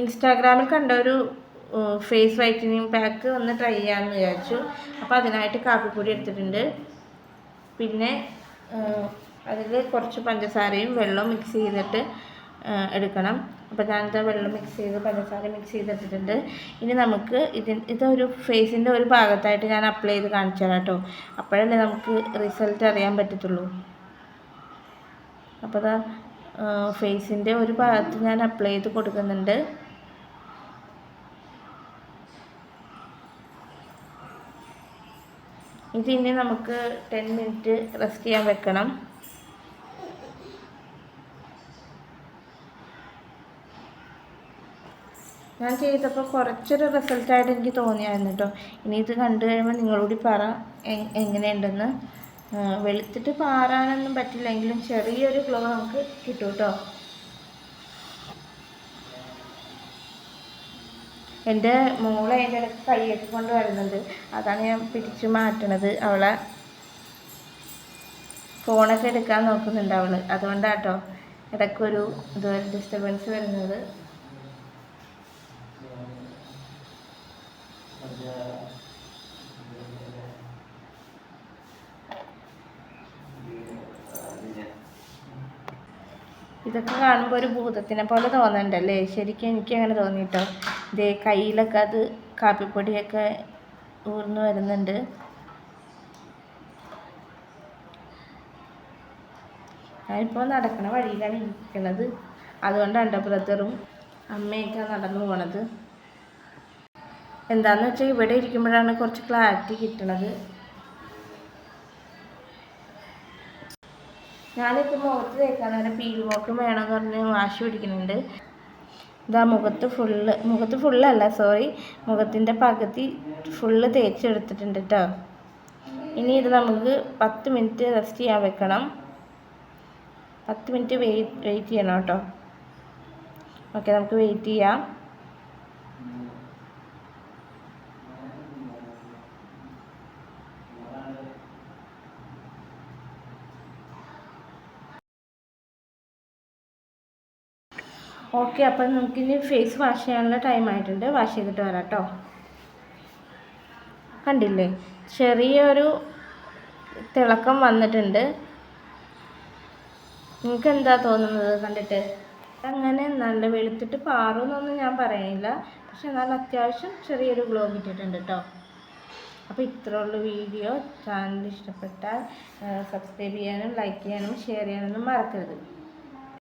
ഇൻസ്റ്റാഗ്രാമിൽ കണ്ട ഒരു ഫേസ് വൈറ്റനിങ് പാക്ക് ഒന്ന് ട്രൈ ചെയ്യാമെന്ന് വിചാരിച്ചു. അപ്പോൾ അതിനായിട്ട് കാപ്പിപ്പൊടി എടുത്തിട്ടുണ്ട്. പിന്നെ അതിൽ കുറച്ച് പഞ്ചസാരയും വെള്ളവും മിക്സ് ചെയ്തിട്ട് എടുക്കണം. അപ്പോൾ ഞാനിത് വെള്ളം മിക്സ് ചെയ്ത് പഞ്ചസാര മിക്സ് ചെയ്തിട്ടിട്ടുണ്ട്. ഇനി നമുക്ക് ഇതൊരു ഫേസിൻ്റെ ഒരു ഭാഗത്തായിട്ട് ഞാൻ അപ്ലൈ ചെയ്ത് കാണിച്ചു തരാം കേട്ടോ. അപ്പോഴല്ലേ നമുക്ക് റിസൾട്ട് അറിയാൻ പറ്റത്തുള്ളൂ. അപ്പോൾ അതാ ഫേസിൻ്റെ ഒരു ഭാഗത്ത് ഞാൻ അപ്ലൈ ചെയ്ത് കൊടുക്കുന്നുണ്ട്. ഇതിനി നമുക്ക് 10 മിനിറ്റ് റെസ്റ്റ് ചെയ്യാൻ വെക്കണം. ഞാൻ ചെയ്തപ്പോൾ കുറച്ചൊരു റിസൾട്ടായിട്ട് എനിക്ക് തോന്നിയായിരുന്നു കേട്ടോ. ഇനി ഇത് കണ്ടു കഴിയുമ്പോൾ നിങ്ങളോട് പറ എങ്ങനെയുണ്ടെന്ന്. വെളുത്തിട്ട് പാറാനൊന്നും പറ്റില്ലെങ്കിലും ചെറിയൊരു ഗ്ലോ നമുക്ക് കിട്ടും കേട്ടോ. എൻ്റെ മോളെ അതിൻ്റെ ഇടയ്ക്ക് കൈയൊക്കെ കൊണ്ട് വരുന്നുണ്ട്. അതാണ് ഞാൻ പിടിച്ച് മാറ്റണത്. അവളെ ഫോണൊക്കെ എടുക്കാൻ നോക്കുന്നുണ്ട് അവൾ. അതുകൊണ്ടാട്ടോ ഇടയ്ക്കൊരു ഡിസ്റ്റർബൻസ് വരുന്നത്. ഇതൊക്കെ കാണുമ്പോൾ ഒരു ഭൂതത്തിനെ പോലെ തോന്നുന്നുണ്ടല്ലേ? ശരിക്കും എനിക്കങ്ങനെ തോന്നിട്ടോ. ഇതേ കയ്യിലൊക്കെ അത് കാപ്പിപ്പൊടിയൊക്കെ ഊർന്ന് വരുന്നുണ്ട്. ഞാനിപ്പോൾ നടക്കണ വഴിയിലാണ് ഇരിക്കുന്നത്. അതുകൊണ്ടാണ് എൻ്റെ ബ്രദറും അമ്മയൊക്കെ നടന്നു പോണത്. എന്താണെന്ന് വെച്ചാൽ ഇവിടെ ഇരിക്കുമ്പോഴാണ് കുറച്ച് ക്ലാരിറ്റി കിട്ടണത്. ഞാനിപ്പോൾ മുഖത്ത് തേക്കാൻ നേരം പീൽ മോക്കും വേണമെന്ന് പറഞ്ഞ് വാശി പിടിക്കുന്നുണ്ട്. ഇതാ മുഖത്ത് ഫുള്ളല്ല സോറി, മുഖത്തിൻ്റെ പകുതി ഫുള്ള് തേച്ചെടുത്തിട്ടുണ്ട് കേട്ടോ. ഇനി ഇത് നമുക്ക് 10 മിനിറ്റ് റെസ്റ്റ് ചെയ്യാൻ വെക്കണം. 10 മിനിറ്റ് വെയിറ്റ് ചെയ്യണം കേട്ടോ. ഓക്കെ, നമുക്ക് വെയിറ്റ് ചെയ്യാം. ഓക്കെ, അപ്പം നമുക്കിനി ഫേസ് വാഷ് ചെയ്യാനുള്ള ടൈം ആയിട്ടുണ്ട്. വാഷ് ചെയ്തിട്ട് വരാം കേട്ടോ. കണ്ടില്ലേ, ചെറിയൊരു തിളക്കം വന്നിട്ടുണ്ട്. നിങ്ങൾക്ക് എന്താ തോന്നുന്നത് കണ്ടിട്ട്? അങ്ങനെ നല്ല വെളുത്തിട്ട് പാറുമെന്നൊന്നും ഞാൻ പറയുന്നില്ല, പക്ഷെ എന്നാൽ അത്യാവശ്യം ചെറിയൊരു ഗ്ലോ കിട്ടിയിട്ടുണ്ട് കേട്ടോ. അപ്പോൾ ഇത്രയുള്ള വീഡിയോ. ചാനൽ ഇഷ്ടപ്പെട്ടാൽ സബ്സ്ക്രൈബ് ചെയ്യാനും ലൈക്ക് ചെയ്യാനും ഷെയർ ചെയ്യാനൊന്നും മറക്കരുത്.